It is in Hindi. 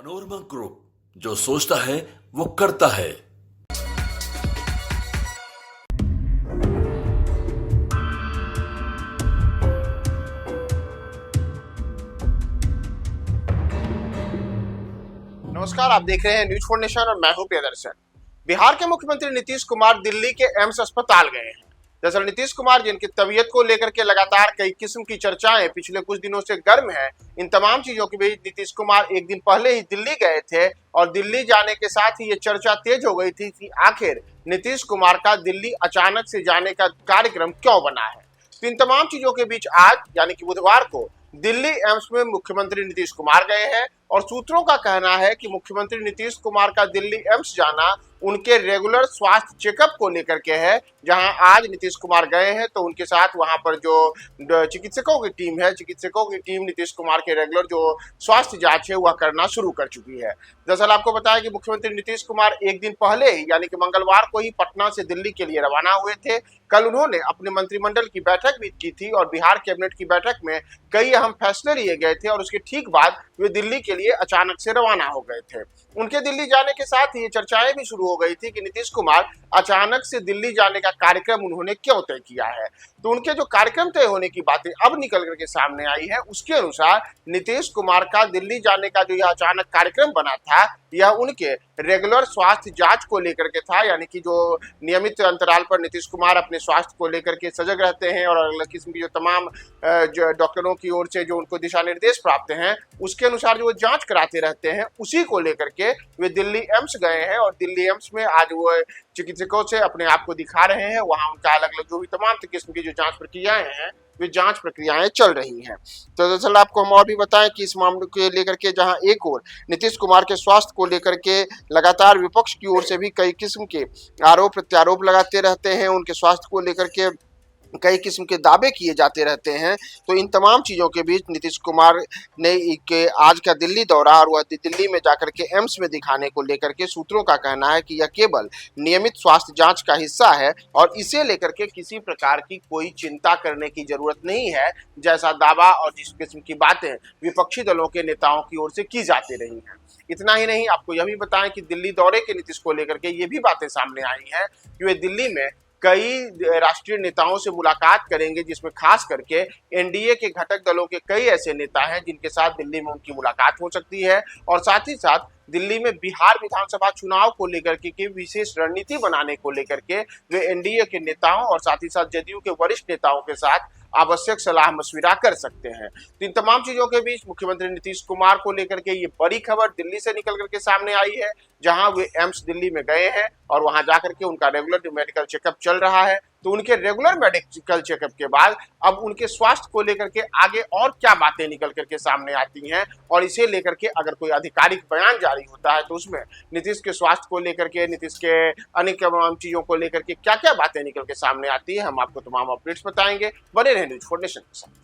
मनोरमा ग्रुप, जो सोचता है वो करता है। नमस्कार, आप देख रहे हैं न्यूज फॉर नेशन और मैं हूं प्रियदर्शन। बिहार के मुख्यमंत्री नीतीश कुमार दिल्ली के एम्स अस्पताल गए हैं। दरअसल नीतीश कुमार, जिनकी तबीयत को लेकर के लगातार कई किस्म की चर्चाएं पिछले कुछ दिनों से गर्म है, इन तमाम चीजों के बीच नीतीश कुमार एक दिन पहले ही दिल्ली गए थे और दिल्ली जाने के साथ ही ये चर्चा तेज हो गई थी कि आखिर नीतीश कुमार का दिल्ली अचानक से जाने का कार्यक्रम क्यों बना है। तो इन तमाम चीजों के बीच आज यानी कि बुधवार को दिल्ली एम्स में मुख्यमंत्री नीतीश कुमार गए हैं और सूत्रों का कहना है कि मुख्यमंत्री नीतीश कुमार का दिल्ली एम्स जाना उनके रेगुलर स्वास्थ्य चेकअप को लेकर के है। जहां आज नीतीश कुमार गए हैं तो उनके साथ वहां पर जो चिकित्सकों की टीम है, चिकित्सकों की टीम नीतीश कुमार के रेगुलर जो स्वास्थ्य जांच है वह करना शुरू कर चुकी है। दरअसल आपको बताया कि मुख्यमंत्री नीतीश कुमार एक दिन पहले ही यानी कि मंगलवार को ही पटना से दिल्ली के लिए रवाना हुए थे। कल उन्होंने अपने मंत्रिमंडल की बैठक भी की थी और बिहार कैबिनेट की बैठक में कई अहम फैसले लिए गए थे और उसके ठीक बाद वे दिल्ली के लिए अचानक से रवाना हो गए थे। उनके दिल्ली जाने के साथ ही ये चर्चाएं भी शुरू हो गई थी कि नीतीश कुमार अचानक से दिल्ली जाने का कार्यक्रम उन्होंने क्यों तय किया है। तो उनके जो कार्यक्रम तय होने की बातें अब निकल करके सामने आई है, उसके अनुसार नीतीश कुमार का दिल्ली जाने का जो यह अचानक कार्यक्रम बना था, यह उनके रेगुलर स्वास्थ्य जांच को लेकर के था। यानी कि जो नियमित अंतराल पर नीतीश कुमार अपने स्वास्थ्य को लेकर के सजग रहते हैं और अलग किस्म की जो तमाम जो डॉक्टरों की ओर से जो उनको दिशा निर्देश प्राप्त हैं, उसके अनुसार जो वो जांच कराते रहते हैं, उसी को लेकर के वे दिल्ली एम्स गए हैं और दिल्ली एम्स में आज वो चिकित्सकों से अपने आप को दिखा रहे हैं। वहां उनका अलग अलग जो भी तमाम किस्म की जो जांच प्रक्रियाएं हैं, वे जांच प्रक्रियाएं चल रही हैं। तो दरअसल आपको हम और भी बताएं कि इस मामले को लेकर के जहां एक ओर नीतीश कुमार के स्वास्थ्य को लेकर के लगातार विपक्ष की ओर से भी कई किस्म के आरोप प्रत्यारोप लगाते रहते हैं, उनके स्वास्थ्य को लेकर के कई किस्म के दावे किए जाते रहते हैं। तो इन तमाम चीज़ों के बीच नीतीश कुमार ने के आज का दिल्ली दौरा और वह दिल्ली में जाकर के एम्स में दिखाने को लेकर के सूत्रों का कहना है कि यह केवल नियमित स्वास्थ्य जांच का हिस्सा है और इसे लेकर के किसी प्रकार की कोई चिंता करने की जरूरत नहीं है, जैसा दावा और जिस किस्म की बातें विपक्षी दलों के नेताओं की ओर से की जाती रही हैं। इतना ही नहीं, आपको यह भी बताएं कि दिल्ली दौरे के नीतीश को लेकर के ये भी बातें सामने आई हैं कि वे दिल्ली में कई राष्ट्रीय नेताओं से मुलाकात करेंगे, जिसमें खास करके एनडीए के घटक दलों के कई ऐसे नेता हैं जिनके साथ दिल्ली में उनकी मुलाकात हो सकती है। और साथ ही साथ दिल्ली में बिहार विधानसभा चुनाव को लेकर के विशेष रणनीति बनाने को लेकर के वे एनडीए के नेताओं और साथ ही साथ जदयू के वरिष्ठ नेताओं के साथ आवश्यक सलाह मशविरा कर सकते हैं। तो इन तमाम चीजों के बीच मुख्यमंत्री नीतीश कुमार को लेकर के ये बड़ी खबर दिल्ली से निकल करके सामने आई है, जहां वे एम्स दिल्ली में गए हैं और वहां जाकर के उनका रेगुलर जो मेडिकल चेकअप चल रहा है। तो उनके रेगुलर मेडिकल चेकअप के बाद अब उनके स्वास्थ्य को लेकर के आगे और क्या बातें निकल करके सामने आती हैं और इसे लेकर के अगर कोई आधिकारिक बयान जारी होता है तो उसमें नीतीश के स्वास्थ्य को लेकर के, नीतीश के अन्य तमाम चीजों को लेकर के क्या क्या बातें निकल के सामने आती है, हम आपको तमाम अपडेट्स बताएंगे। बने रहें न्यूज फॉर नेशन के साथ।